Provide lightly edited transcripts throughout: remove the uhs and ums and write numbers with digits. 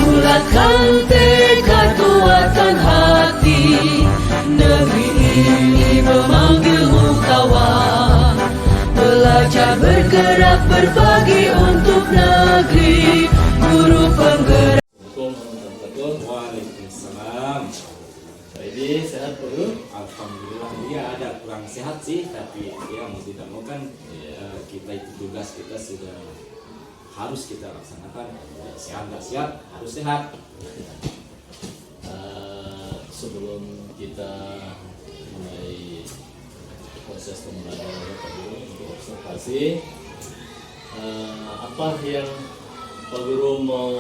Bulatkan tekad, kuatkan hati, negeri ini memanggilmu kawan. Belajar bergerak berbagi untuk negeri, guru penggerak. Waalaikumsalam. Jadi sehat Guru? Alhamdulillah. Dia ada kurang sehat sih, tapi ya mau tidak mau kan kita itu tugas kita sudah harus kita laksanakan. Sehat nggak sehat harus sehat. Sebelum kita mulai proses pembelajaran Pak Guru untuk observasi, apa yang Pak Guru mau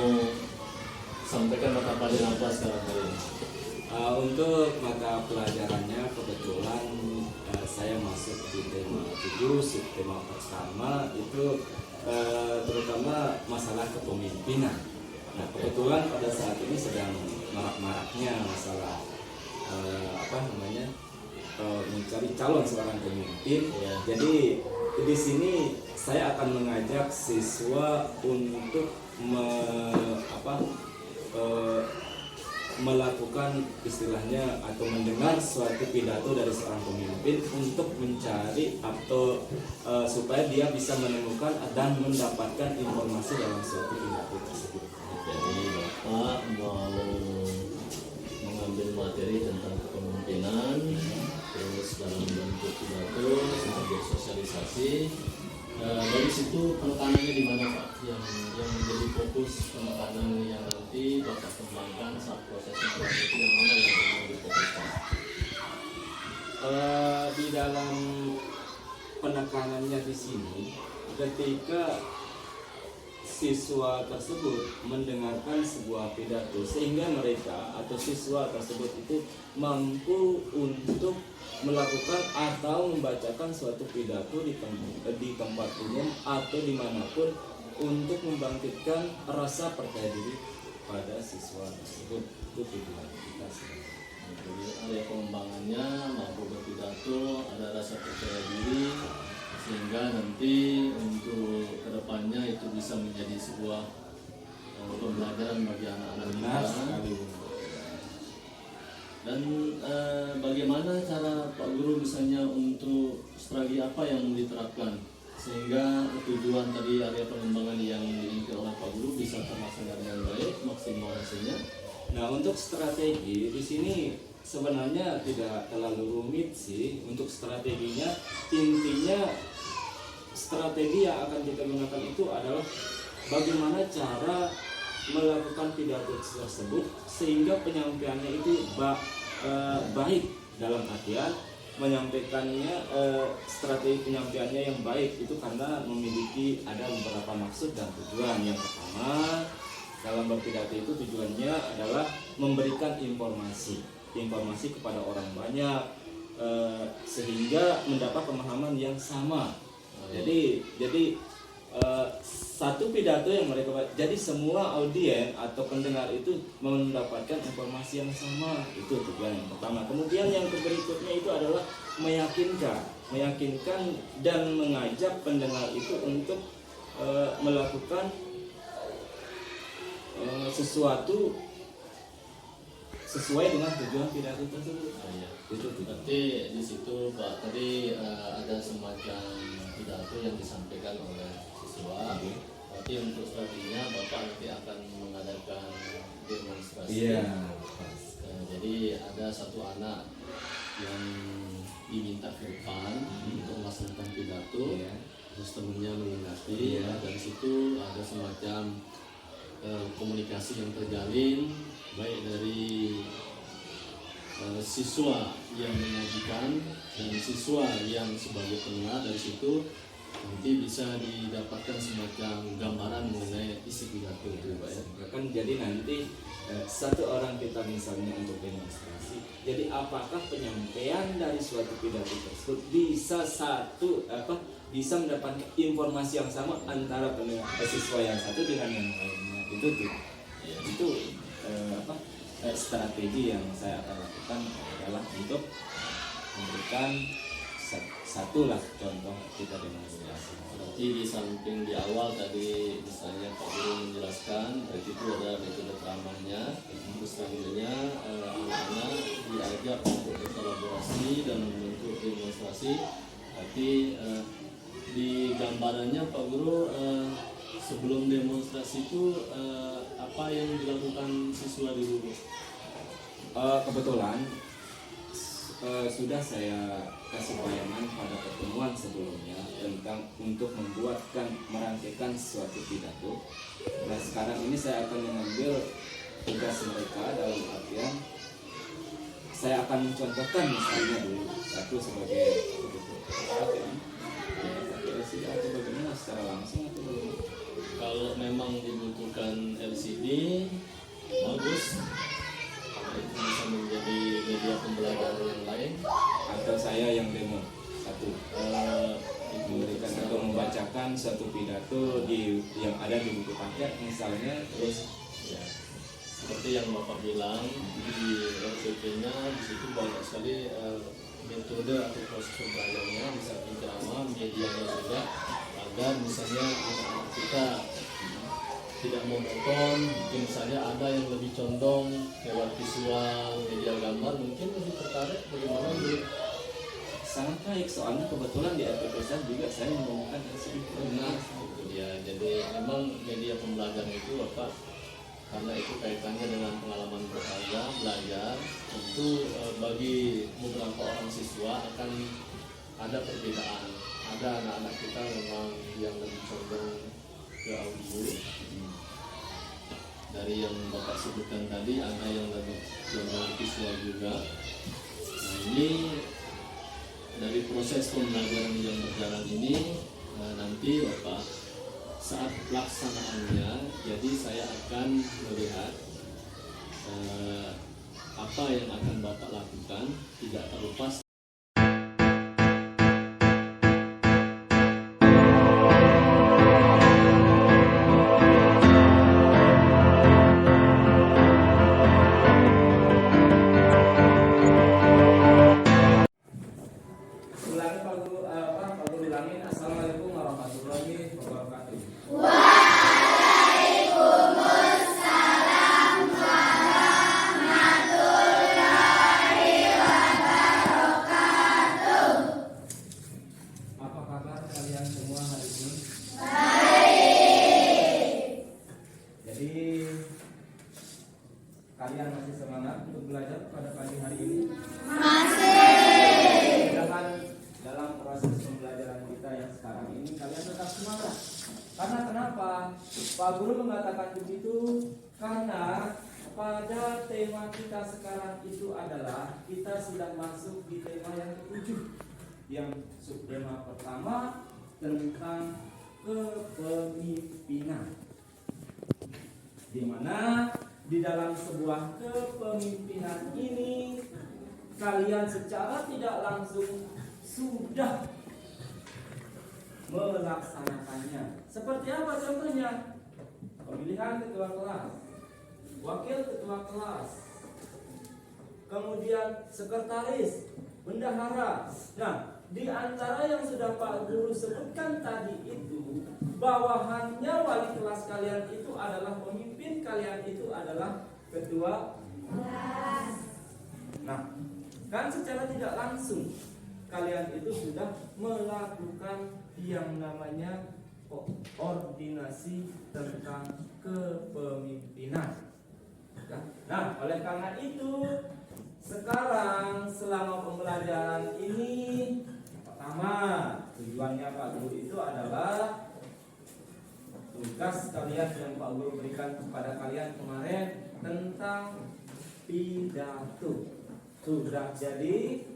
sampaikan mata pelajaran apa sekarang hari ini? Untuk mata pelajarannya kebetulan saya masuk di tema 7, subtema pertama itu terutama masalah kepemimpinan. Nah kebetulan pada saat ini sedang marak-maraknya masalah mencari calon seorang pemimpin. Ya. Jadi di sini saya akan mengajak siswa untuk melakukan istilahnya atau mendengar suatu pidato dari seorang pemimpin untuk mencari atau supaya dia bisa menemukan dan mendapatkan informasi dalam suatu pidato tersebut. Jadi Bapak mau mengambil materi tentang kepemimpinan, terus dalam bentuk pidato sebagai sosialisasi. Dari situ penekanannya di mana Pak? Yang menjadi fokus penekanan yang nanti Bapak kembangkan saat proses pembuatan itu yang mana yang mau difokuskan? Di dalam penekanannya di sini, ketika siswa tersebut mendengarkan sebuah pidato sehingga mereka atau siswa tersebut itu mampu untuk melakukan atau membacakan suatu pidato di tempat umum atau dimanapun untuk membangkitkan rasa percaya diri pada siswa tersebut. Itu tujuan kita. Jadi area pengembangannya mampu berpidato, ada rasa percaya diri, sehingga nanti untuk kedepannya itu bisa menjadi sebuah pembelajaran bagi anak-anak kita. Dan bagaimana cara Pak Guru misalnya untuk strategi apa yang diterapkan sehingga tujuan tadi area pengembangan yang diinginkan oleh Pak Guru bisa terlaksana dengan baik, maksimal hasilnya? Nah, untuk strategi di sini sebenarnya tidak terlalu rumit sih. Untuk strateginya, intinya strategi yang akan kita gunakan itu adalah bagaimana cara melakukan pidato tersebut sehingga penyampaiannya itu baik, dalam artian menyampaikannya strategi penyampaiannya yang baik itu karena memiliki ada beberapa maksud dan tujuan. Yang pertama, dalam berpidato itu tujuannya adalah memberikan informasi kepada orang banyak sehingga mendapat pemahaman yang sama. Jadi satu pidato yang mereka jadi semua audien atau pendengar itu mendapatkan informasi yang sama. Itu tujuan yang pertama. Kemudian yang berikutnya itu adalah meyakinkan dan mengajak pendengar itu untuk melakukan sesuatu sesuai dengan tujuan pidato tersebut. Itu berarti di situ Pak tadi ada semacam pidato yang disampaikan oleh siswa. Berarti untuk strateginya Bapak nanti akan mengadakan demonstrasi. Jadi ada satu anak yang diminta ke depan untuk melaksanakan pidato, terus temennya mengingati. Dari situ ada semacam komunikasi yang terjalin baik dari siswa yang menyajikan dan siswa yang sebagai pendengar. Dari situ nanti bisa didapatkan semacam gambaran mengenai isi pidato itu, Pak ya. Kan jadi nanti satu orang kita misalnya untuk demonstrasi, jadi apakah penyampaian dari suatu pidato tersebut bisa mendapatkan informasi yang sama antara pendengar siswa yang satu dengan yang lainnya. Itu strategi yang saya akan lakukan adalah untuk memberikan satu lah contoh kita demonstrasi. Berarti di samping di awal tadi misalnya Pak Guru menjelaskan, berarti itu ada metode ceramahnya. Terus selanjutnya anak-anak diajak untuk berkolaborasi dan membentuk demonstrasi. Berarti di gambarannya Pak Guru sebelum demonstrasi itu apa yang dilakukan siswa dulu? Kebetulan sudah saya kasih bayangan pada pertemuan sebelumnya tentang untuk merangkaikan suatu pidato. Nah sekarang ini saya akan mengambil tugas mereka dalam artian saya akan mencontohkan misalnya dulu satu sebagai perhatian LCD atau bagaimana secara langsung atau bagaimana. Kalau memang dibutuhkan LCD bagus, itu bisa menjadi media pembelajaran yang lain, Atau saya yang demo satu memberikan atau membacakan suatu pidato yang ada di buku paket misalnya, terus ya, seperti yang Bapak bilang di RCP-nya di situ banyak sekali metode atau proses pembelajarannya, bisa ceramah, medianya juga, agar misalnya anak-anak kita tidak monoton. Mungkin misalnya ada yang lebih condong lewat visual, media gambar, mungkin lebih tertarik bagaimana dulu. sangat baik soalnya kebetulan di RPP saya juga saya menggunakan LCD. Nah, itu dia. Jadi memang media pembelajaran itu apa? Karena itu kaitannya dengan pengalaman berharga belajar. Tentu bagi beberapa orang siswa akan ada perbedaan. Ada anak-anak kita memang yang lebih condong ke audio. Dari yang Bapak sebutkan tadi, ada yang lebih condong visual juga. Nah, ini dari proses pembelajaran yang berjalan ini nanti Bapak saat pelaksanaannya, jadi saya akan melihat apa yang akan Bapak lakukan, tidak terlepas. Pak Guru ulangin. Assalamualaikum warahmatullahi wabarakatuh. Apa kabar kalian semua hari ini? Jadi kalian masih semangat untuk belajar pada pagi hari ini? Mudah-mudahan dalam proses pembelajaran kita yang sekarang ini kalian tetap semangat. Karena kenapa? Pak Guru mengatakan begitu karena pada tema kita sekarang itu adalah kita sudah masuk di tema yang ke-7, yang subtema pertama tentang kepemimpinan, di mana di dalam sebuah kepemimpinan ini kalian secara tidak langsung sudah melaksanakannya. Seperti apa contohnya? Pemilihan ketua kelas, wakil ketua kelas, kemudian sekretaris, bendahara. Nah, di antara yang sudah Pak Guru sebutkan tadi itu, bawahannya wali kelas kalian itu adalah pemimpin kalian itu adalah ketua kelas. Nah, kan secara tidak langsung kalian itu sudah melakukan yang namanya koordinasi tentang kepemimpinan. Nah, oleh karena itu sekarang selama pembelajaran ini, pertama tujuannya Pak Guru itu adalah tugas kalian yang Pak Guru berikan kepada kalian kemarin tentang pidato. Sudah jadi?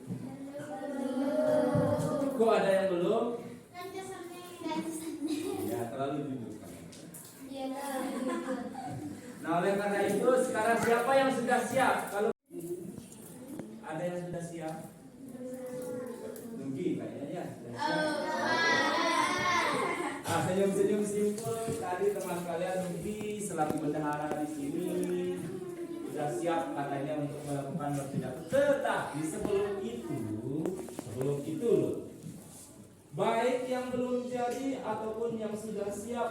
Kok ada yang belum? Ya, terlalu jujur. Nah, oleh karena itu sekarang siapa yang sudah siap? Kalau ada yang sudah siap? Nugi kayaknya ya. Senyum-senyum simpel. Tadi teman kalian Nugi selaku bendahara di sini sudah siap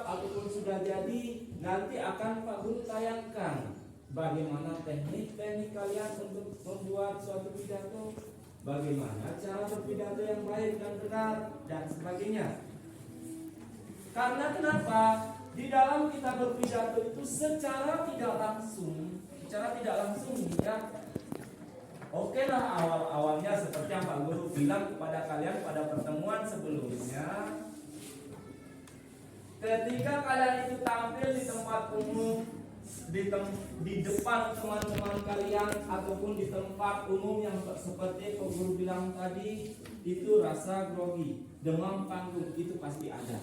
ataupun sudah jadi, nanti akan Pak Guru tayangkan bagaimana teknik-teknik kalian untuk membuat suatu pidato, bagaimana cara berpidato yang baik dan benar, dan sebagainya. Karena kenapa? Di dalam kita berpidato itu secara tidak langsung ya. Oke lah, awal-awalnya seperti yang Pak Guru bilang kepada kalian pada pertemuan sebelumnya, ketika kalian itu tampil di tempat umum, di depan teman-teman kalian ataupun di tempat umum yang seperti Pak Guru bilang tadi, itu rasa grogi, demam panggung itu pasti ada.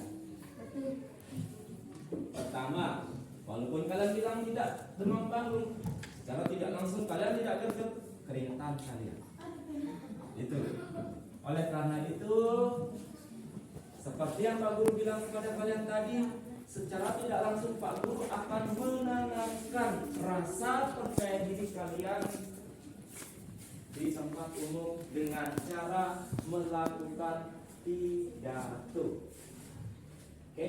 Pertama, walaupun kalian bilang tidak demam panggung, secara tidak langsung kalian tidak gerget, keringetan kalian. Itu. Oleh karena itu, seperti yang Pak Guru bilang kepada kalian tadi, secara tidak langsung Pak Guru akan menanamkan rasa percaya diri kalian di tempat umum dengan cara melakukan pidato. Oke?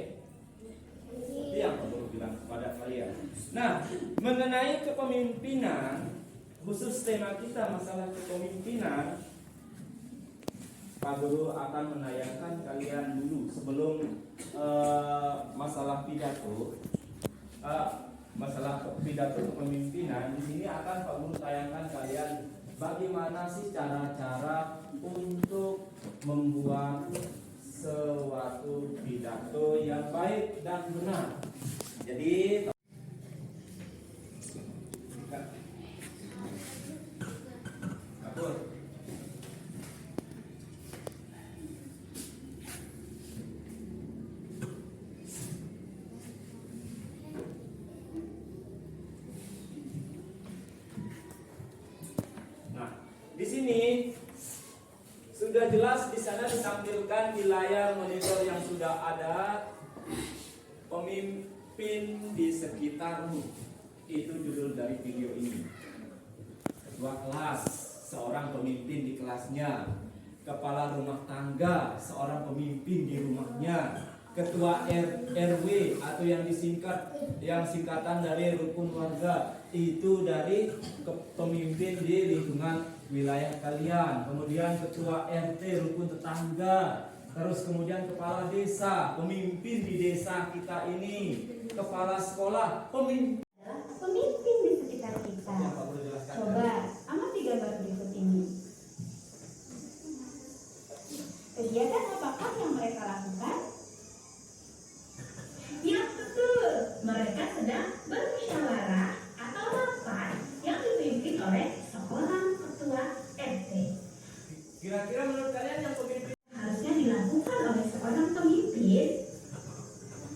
Seperti yang Pak Guru bilang kepada kalian. Nah, mengenai kepemimpinan, khusus tema kita masalah kepemimpinan, Pak Guru akan menayangkan kalian dulu sebelum masalah pidato kepemimpinan. Di sini akan Pak Guru tayangkan kalian bagaimana sih cara-cara untuk membuat suatu pidato yang baik dan benar. Jadi di sini sudah jelas di sana ditampilkan di layar monitor yang sudah ada pemimpin di sekitarmu. Itu judul dari video ini. Ketua kelas, seorang pemimpin di kelasnya. Kepala rumah tangga, seorang pemimpin di rumahnya. Ketua RW atau yang singkatan dari rukun warga, itu dari pemimpin di lingkungan wilayah kalian. Kemudian ketua RT rukun tetangga, terus kemudian kepala desa, pemimpin di desa kita ini, kepala sekolah, pemimpin di sekitar kita. Coba amati gambar berikut ini. Kegiatan apakah yang mereka lakukan? Ya betul, mereka sedang bermusyawarah atau rapat yang dipimpin oleh seorang ketua RT. Kira-kira menurut kalian yang pemimpin Harusnya dilakukan oleh seorang pemimpin.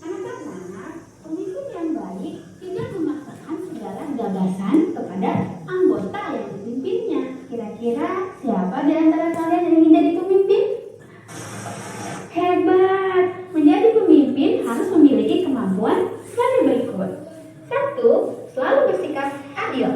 Anak-anak, pemimpin yang baik tidak memaksakan segala gagasan kepada anggota yang dipimpinnya. Kira-kira siapa di antara kalian yang ingin jadi pemimpin? Hebat! Menjadi pemimpin harus memiliki kemampuan sebagai berikut. 1. Selalu bersikap adil.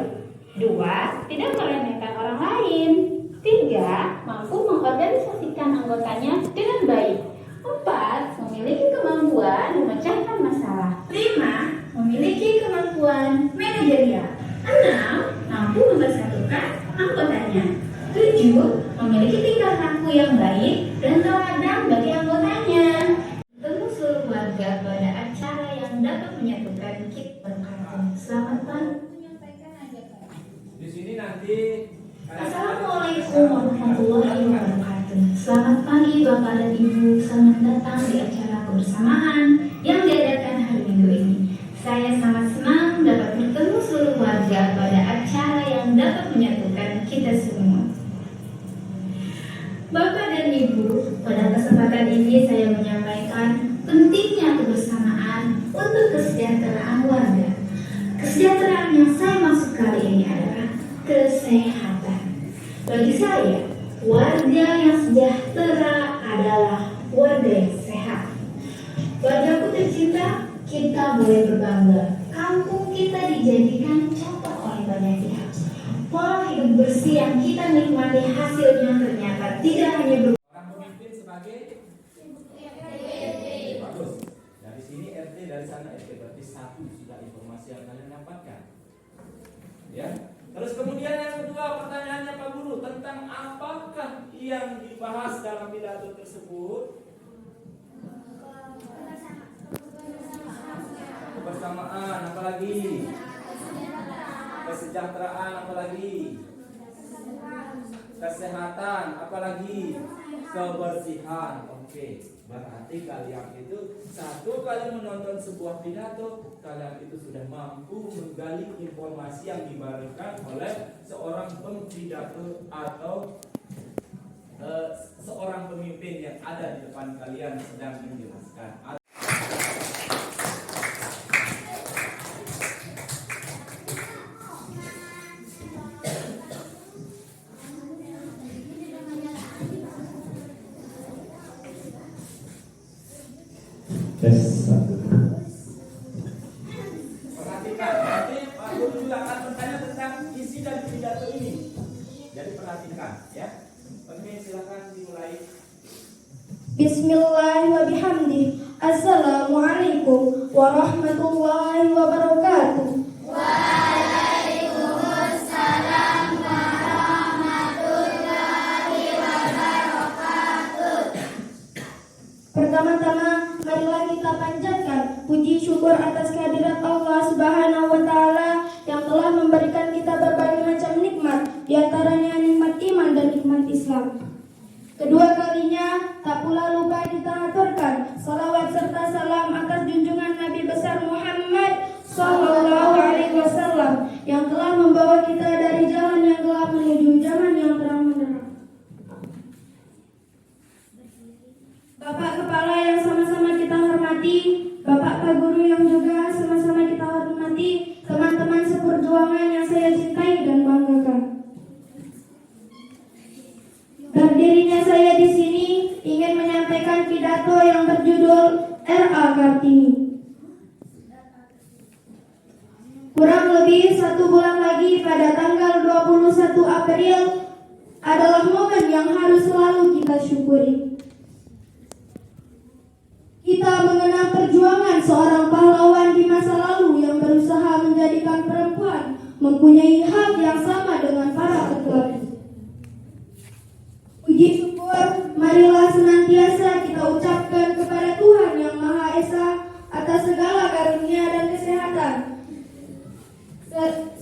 2. Tidak meremehkan orang lain. 3. Mampu mengorganisasikan anggotanya dengan baik. 4. Memiliki kemampuan memecahkan masalah. 5. Memiliki kemampuan manajerial. 6. Mampu mempersatukan anggotanya. 7. Memiliki tingkah laku yang baik dan teladan bagi anggotanya. Bertemu seluruh warga pada acara yang dapat menyatukan kita berkata. Selamat pagi. di sini nanti Assalamualaikum warahmatullahi wabarakatuh. Selamat pagi Bapak dan Ibu. Selamat datang di acara kebersamaan yang diadakan hari Minggu ini. Saya sangat senang dapat bertemu seluruh warga pada acara yang dapat menyatukan kita semua. Bapak dan Ibu, pada kesempatan ini saya menyampaikan pentingnya kebersamaan untuk kesejahteraan warga. Kesejahteraan yang saya maksud kali ini adalah kesehatan. Bagi saya, warga yang sejahtera adalah warga yang sehat. Wargaku tercinta, kita boleh berbangga. Kampung kita dijadikan contoh oleh banyak pihak. Pola hidup bersih yang kita nikmati hasilnya ternyata tidak hanya orang pemimpin sebagai bagus. Dari sini RT dari satu sudah informasi yang kalian dapatkan. Ya. Terus kemudian yang kedua pertanyaannya Pak Guru tentang apakah yang dibahas dalam pidato tersebut? Kebersamaan, apalagi? Kesejahteraan, apalagi? Kesehatan, apalagi? Kebersihan. Oke. Berarti kalian itu satu kali menonton sebuah pidato, kalian itu sudah mampu menggali informasi yang diberikan oleh seorang pempidato atau seorang pemimpin yang ada di depan kalian sedang menjelaskan. Perhatikan, nanti Pak Guru juga akan bertanya tentang isi dari pidato ini. Jadi perhatikan, ya. Oke, silakan dimulai. Bismillahirrahmanirrahim. Assalamualaikum warahmatullahi wabarakatuh. Pertama-tama, marilah kita panjatkan puji syukur atas kehadirat Allah Subhanahu wa Ta'ala yang telah memberikan kita berbagai macam nikmat, di antaranya nikmat iman dan nikmat Islam. Kedua kalinya, tak pula lupa kita aturkan salawat serta salam atas junjungan Nabi besar Muhammad Sallallahu Alaihi Wasallam yang telah membawa kita dari jalan yang gelap menuju jalan yang terang benderang. Bapak Kepala yang sama-sama kita hormati, Bapak Pak Guru yang juga sama-sama kita hormati, teman-teman seperjuangan yang saya cintai dan banggakan. Berdirinya saya di sini ingin menyampaikan pidato yang berjudul R.A. Kartini. Kurang lebih 1 bulan lagi pada tanggal 21 April adalah momen yang harus selalu kita syukuri. Kita mengenang perjuangan seorang pahlawan di masa lalu yang berusaha menjadikan perempuan mempunyai hak yang sama dengan para laki-laki. Puji syukur, marilah senantiasa kita ucapkan kepada Tuhan Yang Maha Esa atas segala karunia dan kesehatan,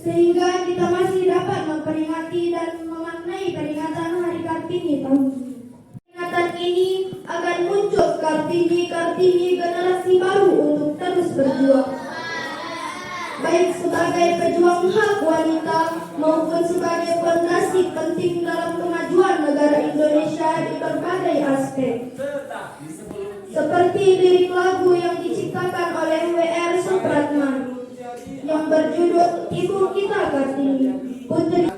sehingga kita masih dapat memperingati dan memaknai peringatan Hari Kartini tahun ini. Peringatan ini akan muncul Kartini generasi baru untuk terus berjuang, baik sebagai pejuang hak wanita maupun sebagai fondasi penting dalam kemajuan negara Indonesia di berbagai aspek. Seperti lirik lagu yang diciptakan oleh W.R. Supratman yang berjudul Ibu Kita Kartini Putri.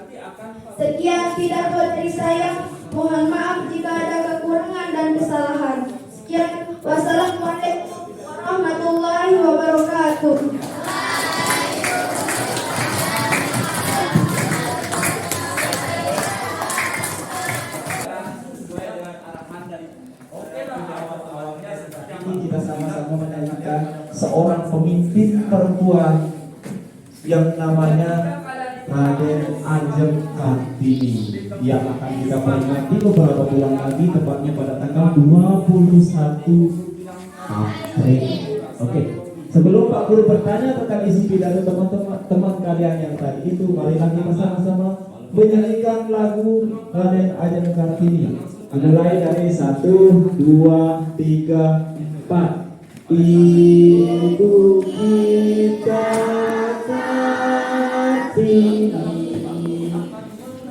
Sekian pidato dari saya. Mohon maaf jika ada kekurangan dan kesalahan. Sekian, wassalamualaikum warahmatullahi wabarakatuh. Kita sama-sama menyanyikan seorang pemimpin perempuan yang namanya Raden Ajeng Kartini yang akan kita peringati beberapa bulan lagi, tepatnya pada tanggal 21 April. Oke. Sebelum Pak Guru bertanya tentang isi pidato teman-teman kalian yang tadi itu, marilah kita sama-sama menyanyikan lagu Raden Ajeng Kartini. Mulai dari 1, 2, 3, 4. Ibu kita Kartini,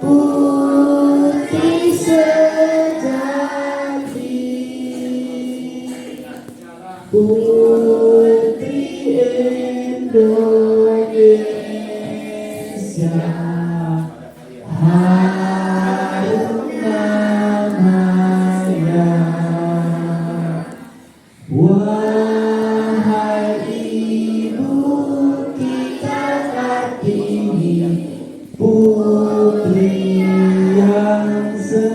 putri sejati, putri Indonesia, harum namanya. Wahai ibu kita Kartini, putri yang setia,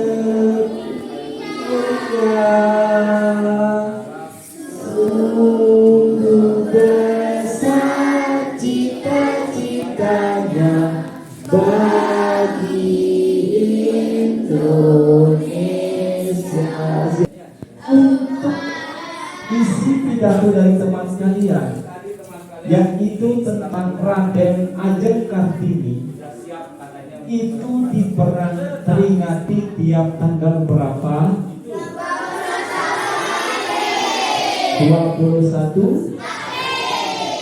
sungguh besar cita-citanya bagi Indonesia. Untuk isi pidato dari teman sekalian, Tadi teman kalian yang itu tentang Raden Ajeng Kartini, sudah siap katanya. itu diperingati tiap tanggal berapa? 21.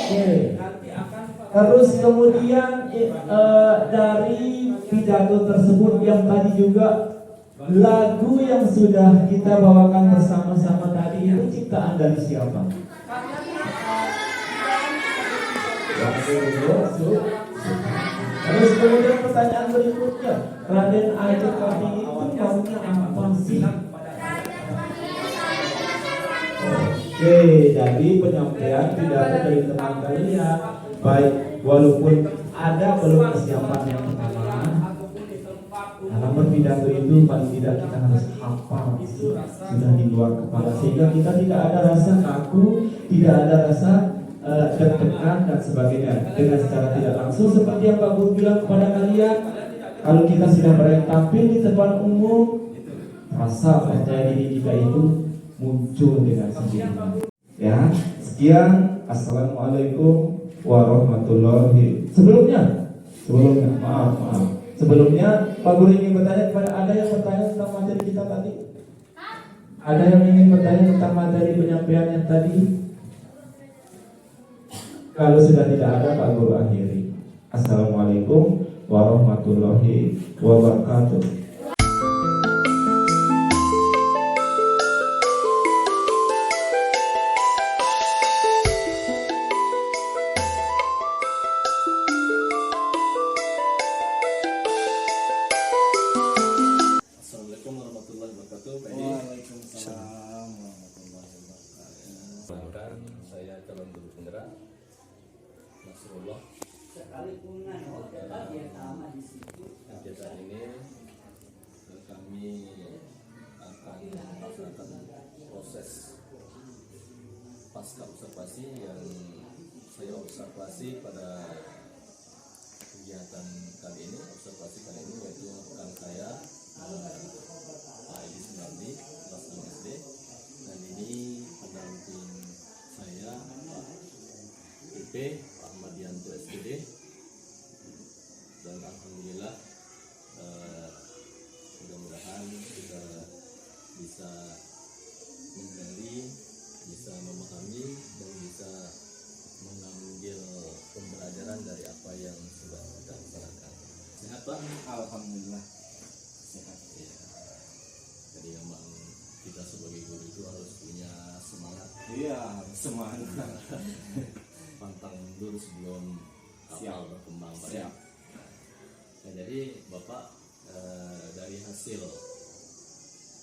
Oke. Nanti akan Terus kemudian dari pidato tersebut yang tadi juga lagu yang sudah kita bawakan bersama-sama tadi itu ciptaan dari siapa? Terus kemudian pertanyaan berikutnya, Raden Ajeng Kartini itu maunya apa sih? Oke, jadi penyampaian pidato dari teman kalian, baik walaupun ada belum persiapan yang pertama, dalam berpidato itu paling tidak kita harus hafal sudah di luar kepala sehingga kita tidak ada rasa kaku, tidak ada rasa deg-degan dan sebagainya. Dengan secara tidak langsung seperti yang Pak Guru bilang kepada kalian, kalau kita sudah berani tampil di depan umum, rasa percaya diri kita itu muncul dengan sendirinya. Ya, sekian. Assalamualaikum warahmatullahi. Sebelumnya, maaf. Sebelumnya, Pak Guru ingin bertanya kepada ada yang bertanya tentang materi kita tadi? Ada yang ingin bertanya tentang materi penyampaian yang tadi? Kalau sudah tidak ada, Pak Guru akhiri. Assalamualaikum warahmatullahi wabarakatuh. Assalamualaikum warahmatullahi wabarakatuh. Pak Edi. Waalaikumsalam warahmatullahi wabarakatuh. Perkenalkan, saya calon guru penggerak Nasrullah. Kegiatan ini kami akan melaksanakan proses pasca observasi yang saya observasi pada kegiatan kali ini. Observasi kali ini yaitu rekan saya Pak Edi Sunardi, kelas 6 SD, dan ini pendamping saya Pak PP, Pak Ahmadianto SPD, dan alhamdulillah mudah-mudahan kita bisa menggali, bisa memahami, dan bisa mengambil pembelajaran dari apa yang sudah kita laksanakan. Sehat Pak? Alhamdulillah sehat. Ya. Jadi memang kita sebagai guru itu harus punya semangat, Iya, semangat. pantang mundur sebelum Siap. kapal berkembang Pak. Siap. Nah, jadi Bapak dari hasil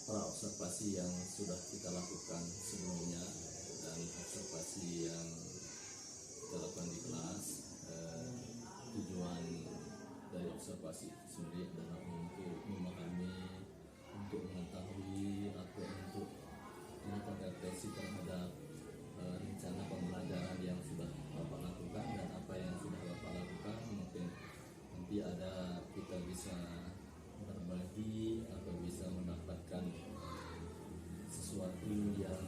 pra-observasi yang sudah kita lakukan sebelumnya dan observasi yang kita lakukan di kelas, tujuan dari observasi itu sendiri adalah untuk memahami, untuk mengetahui atau untuk menginterpretasi terhadap rencana pembelajaran yang sudah Bapak lakukan dan apa yang sudah Bapak lakukan. Mungkin nanti ada kita bisa berbagi atau bisa mendapatkan sesuatu yang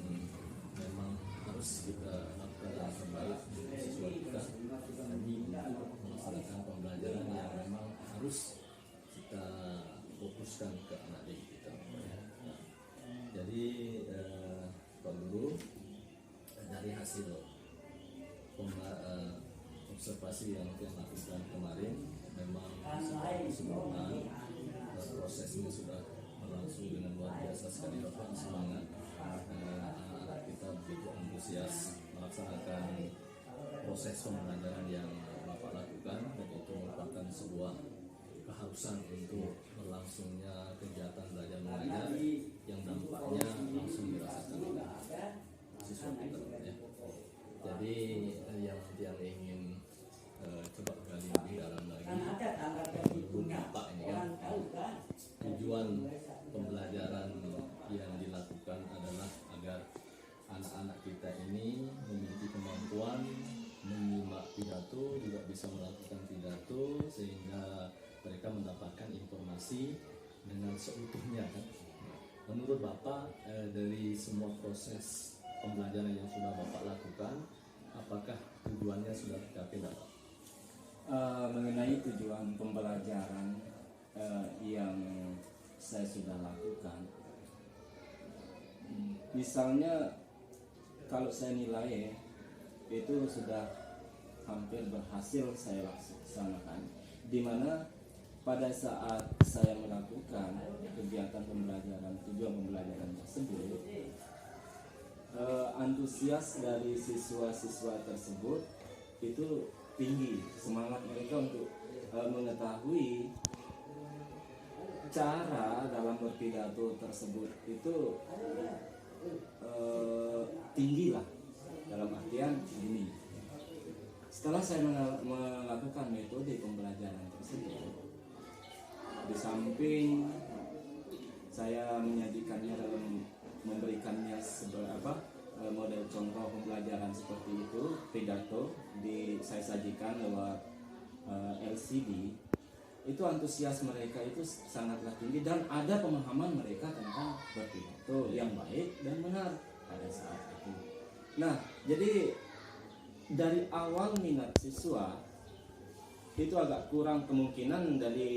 memang harus kita lakukan yang terbaik untuk siswa kita ini untuk melaksanakan pembelajaran yang memang harus kita fokuskan ke anak didik kita. Jadi Pak Guru, dari hasil observasi yang kita lakukan kemarin memang keseluruhan prosesnya sudah berlangsung dengan luar biasa sekali. Bapak semangat, anak-anak kita begitu antusias melaksanakan proses pembelajaran yang Bapak lakukan, dan itu merupakan sebuah keharusan untuk berlangsungnya kegiatan belajar mengajar yang dampaknya langsung dirasakan oleh siswa kita ya. Jadi yang ingin coba gali lebih dalam lagi menurut Bapak ini kan, tujuan pembelajaran yang dilakukan adalah agar anak-anak kita ini memiliki kemampuan menyimak pidato, juga bisa melakukan pidato mereka mendapatkan informasi dengan seutuhnya kan. Menurut Bapak dari semua proses pembelajaran yang sudah Bapak lakukan, apakah tujuannya sudah tercapai Bapak? Mengenai tujuan pembelajaran yang saya sudah lakukan, misalnya kalau saya nilai itu sudah hampir berhasil saya laksanakan, di mana pada saat saya melakukan kegiatan pembelajaran, tujuan pembelajaran tersebut, antusias dari siswa-siswa tersebut itu tinggi, semangat mereka untuk mengetahui cara dalam berpidato tersebut itu tinggi lah, dalam artian ini. Setelah saya melakukan metode pembelajaran tersebut, di samping saya menyajikannya dalam memberikannya model contoh pembelajaran seperti itu, pidato saya sajikan lewat LCD, itu antusias mereka itu sangatlah tinggi dan ada pemahaman mereka tentang berpidato yang baik dan benar pada saat itu. Nah, jadi dari awal minat siswa itu agak kurang, kemungkinan dari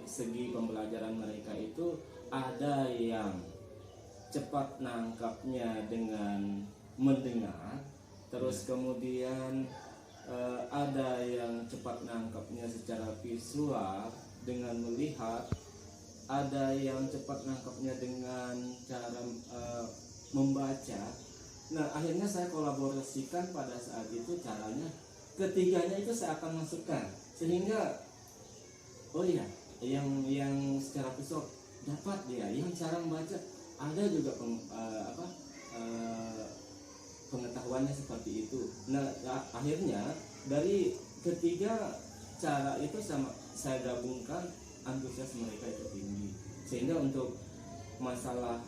segi pembelajaran mereka itu ada yang cepat nangkapnya dengan mendengar, terus kemudian ada yang cepat nangkapnya secara visual dengan melihat, ada yang cepat nangkapnya dengan cara membaca. Nah, akhirnya saya kolaborasikan pada saat itu caranya, ketiganya itu saya akan masukkan, sehingga oh iya, yang secara visual dapat dia, yang cara membaca ada juga pengetahuannya seperti itu. Nah, akhirnya dari ketiga cara itu saya gabungkan, antusias mereka itu tinggi, sehingga untuk masalah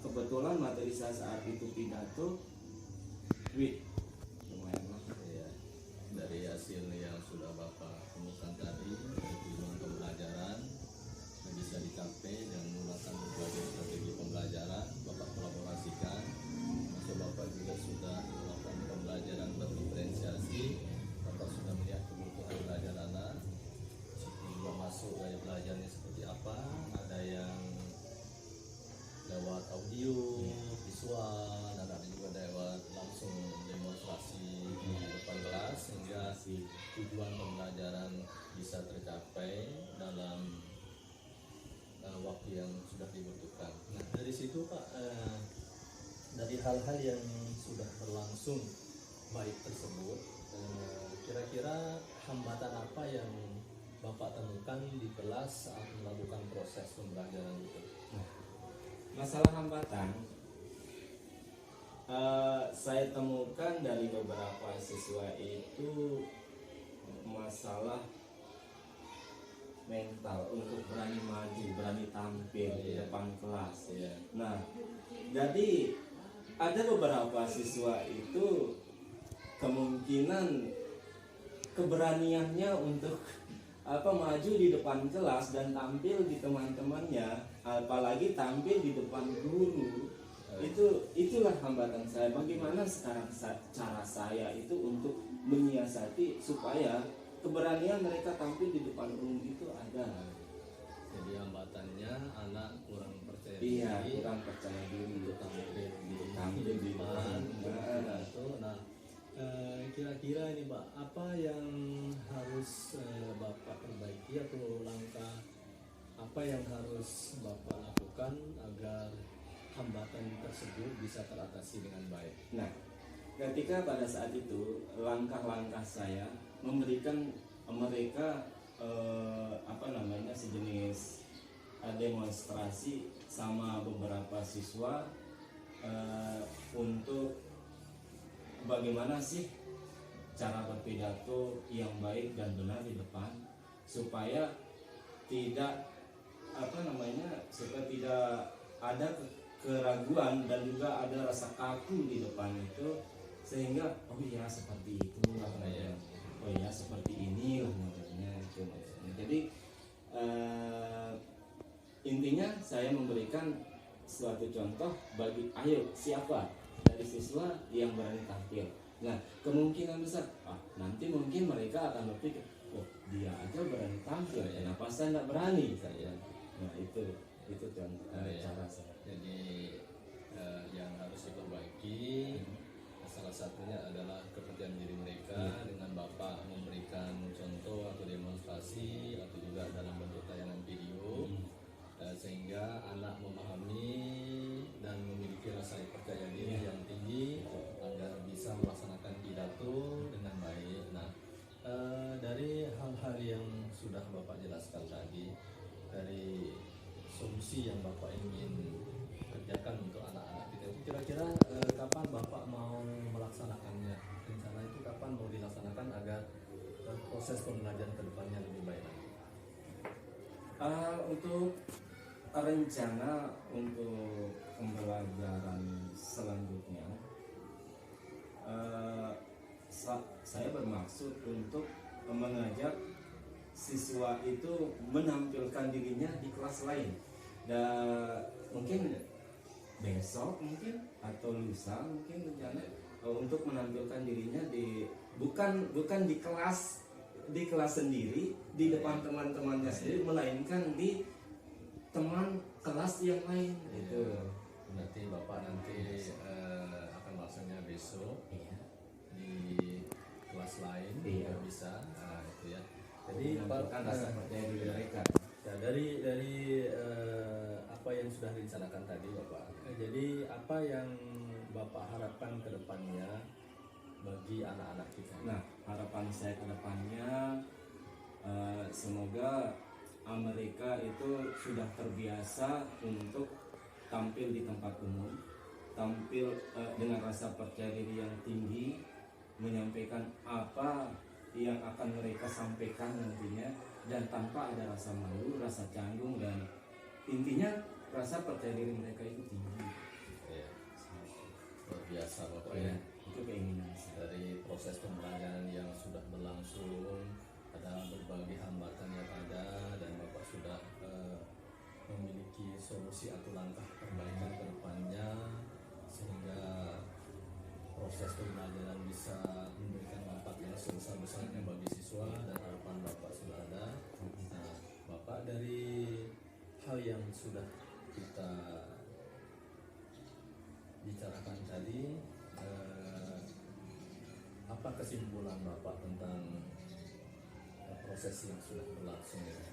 kebetulan materi saya saat itu pidato, lumayan lah. Ya, dari hasil yang sudah Bapak temukan tadi, tujuan pembelajaran yang bisa dicapai dengan menggunakan berbagai strategi pembelajaran, Bapak kolaborasikan. Masuk Bapak juga sudah melakukan pembelajaran berdiferensiasi. Bapak sudah melihat kebutuhan belajar anak, juga masuk gaya belajarnya seperti apa. Ada yang lewat audio, visual, dan ada juga lewat langsung demonstrasi di depan kelas, sehingga tujuan pembelajaran bisa tercapai dalam waktu yang sudah dibutuhkan. Nah, dari situ Pak, dari hal-hal yang sudah berlangsung baik tersebut, kira-kira hambatan apa yang Bapak temukan di kelas saat melakukan proses pembelajaran itu? Masalah hambatan saya temukan dari beberapa siswa itu masalah mental untuk berani maju, berani tampil di depan kelas. Nah, jadi ada beberapa siswa itu kemungkinan keberaniannya untuk maju di depan kelas dan tampil di teman-temannya, apalagi tampil di depan guru, itulah hambatan saya. Bagaimana sekarang cara saya itu untuk menyiasati supaya keberanian mereka tampil di depan umum itu ada. Jadi hambatannya anak kurang percaya diri, kurang percaya diri untuk tampil di depan. Nah, kira-kira ini Pak, apa yang harus Bapak perbaiki atau langkah apa yang harus Bapak lakukan agar hambatan tersebut bisa teratasi dengan baik? Nah, ketika pada saat itu langkah-langkah saya memberikan mereka sejenis demonstrasi sama beberapa siswa untuk bagaimana sih cara berpidato yang baik dan benar di depan, supaya tidak supaya tidak ada keraguan dan juga ada rasa kaku di depan itu, sehingga oh iya seperti itu lah, oh iya seperti inilah modelnya itu maksudnya. Jadi saya memberikan suatu contoh bagi, ayo siapa dari siswa yang berani tampil. Nah, kemungkinan besar nanti mungkin mereka akan berpikir, oh dia aja berani tampil, kenapa saya nggak berani saya. Nah itu contoh cara saya. Jadi yang harus diperbaiki salah satunya adalah kepercayaan diri mereka dengan Bapak memberikan contoh atau demonstrasi atau juga dalam bentuk tayangan video sehingga anak memahami dan memiliki rasa percaya diri yang tinggi agar bisa melaksanakan pidato dengan baik. Nah, dari hal-hal yang sudah Bapak jelaskan tadi, dari solusi yang Bapak ingin kerjakan untuk anak-anak kita, kira-kira kapan Bapak mau melaksanakannya? Rencana itu kapan mau dilaksanakan agar proses pembelajaran ke depannya lebih baik lagi? Untuk rencana untuk pembelajaran selanjutnya, saya bermaksud untuk mengajak siswa itu menampilkan dirinya di kelas lain, dan mungkin besok mungkin atau lusa mungkin rencana untuk menampilkan dirinya di bukan di kelas sendiri di depan teman-temannya sendiri, melainkan di teman kelas yang lain. Itu nanti Bapak akan maksudnya besok di kelas lain bisa itu ya. Jadi menampilkan rasa percaya diri mereka. Ya, dari apa yang sudah direncanakan tadi Bapak, jadi apa yang Bapak harapkan ke depannya bagi anak-anak kita? Nah, harapan saya ke depannya semoga mereka itu sudah terbiasa untuk tampil di tempat umum, tampil dengan rasa percaya diri yang tinggi, menyampaikan apa yang akan mereka sampaikan nantinya, dan tanpa ada rasa malu, rasa canggung, dan intinya rasa percaya diri mereka itu tinggi. Ya, luar biasa Bapak Ya, ya. itu keinginan saya. Dari proses pembelajaran yang sudah berlangsung, ada berbagai hambatan yang ada, dan Bapak sudah memiliki solusi atau langkah perbaikan ke depannya sehingga proses pembelajaran bisa memberikan manfaat yang sebesar-besarnya bagi siswa, dan harapan Bapak sudah ada. Nah, Bapak, dari hal yang sudah kita bicarakan tadi, apa kesimpulan Bapak tentang proses yang sudah berlangsung ini?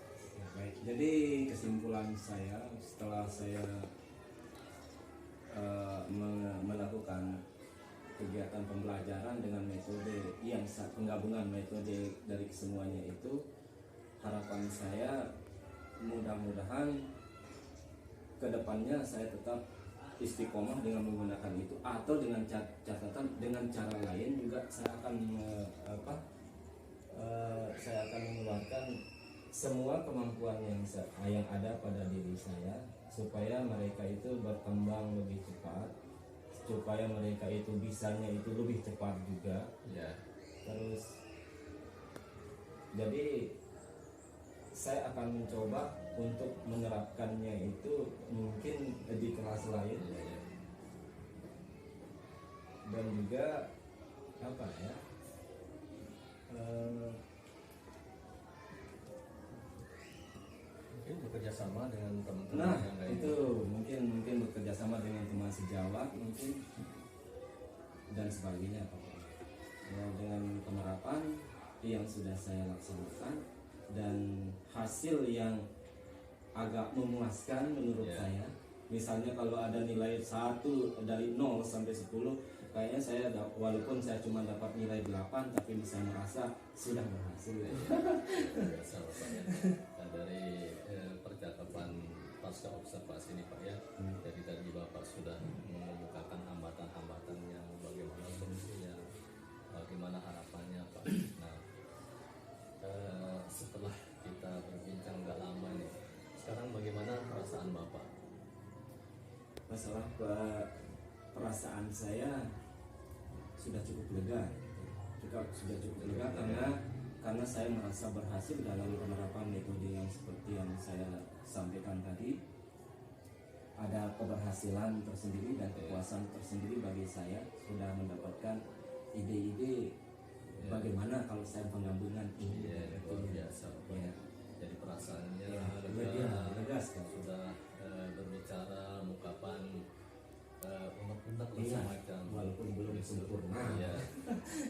Baik, jadi kesimpulan saya setelah saya melakukan kegiatan pembelajaran dengan metode yang penggabungan metode dari kesemuanya itu, harapan saya mudah-mudahan kedepannya saya tetap istiqomah dengan menggunakan itu, atau dengan catatan dengan cara lain juga saya akan saya akan mengeluarkan semua kemampuan yang ada pada diri saya supaya mereka itu berkembang lebih cepat, supaya mereka itu bisanya itu lebih cepat juga. Ya. Terus jadi saya akan mencoba untuk menerapkannya itu mungkin di kelas lain, dan juga apa ya, mungkin bekerja sama dengan teman-teman nah yang lain. itu mungkin bekerja sama dengan teman sejawat mungkin dan sebagainya, ya, dengan penerapan yang sudah saya laksanakan dan hasil yang agak memuaskan menurut saya. Misalnya kalau ada nilai 1 dari 0 sampai 10, kayaknya saya walaupun saya cuma dapat nilai 8 tapi bisa merasa sudah berhasil. Biasa Bapak ya. Nah, dari percakapan pasca observasi ini Pak ya, jadi tadi Bapak sudah mengemukakan hambatan-hambatan yang bagaimana solusinya, bagaimana harapannya Pak. Nah, setelah kita berbincang gak lama nih, sekarang bagaimana perasaan Bapak? Masalah perasaan saya sudah cukup lega, sudah cukup lega karena saya merasa berhasil dalam penerapan metode yang seperti yang saya sampaikan tadi, ada keberhasilan tersendiri dan kepuasan tersendiri bagi saya sudah mendapatkan ide-ide bagaimana kalau saya penggabungan ini. Luar biasa. Ya. Jadi perasaannya Lega sekali. sudah berbicara ungkapan unek-unek Iya, semacam, walaupun belum sempurna. Ya,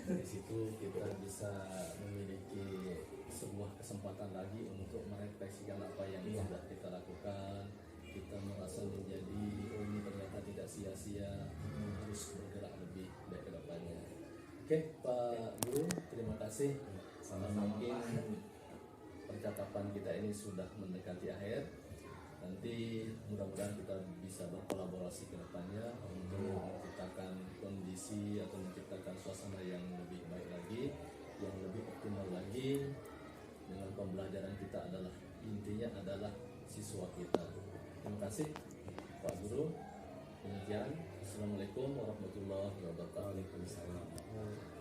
dari situ kita bisa memiliki sebuah kesempatan lagi untuk merefleksikan apa yang Iya. sudah kita lakukan. Kita merasa menjadi ini ternyata tidak sia-sia, harus bergerak lebih baik ke depannya. Oke, Pak Guru, terima kasih. Sama-sama, Mungkin Pak. percakapan kita ini sudah mendekati akhir. Nanti mudah-mudahan kita bisa berkolaborasi ke depannya untuk menciptakan kondisi atau menciptakan suasana yang lebih baik lagi, yang lebih optimal lagi. Dengan pembelajaran kita adalah intinya adalah siswa kita. Terima kasih Pak Guru. Demikian. Assalamualaikum warahmatullahi wabarakatuh. Waalaikumsalam.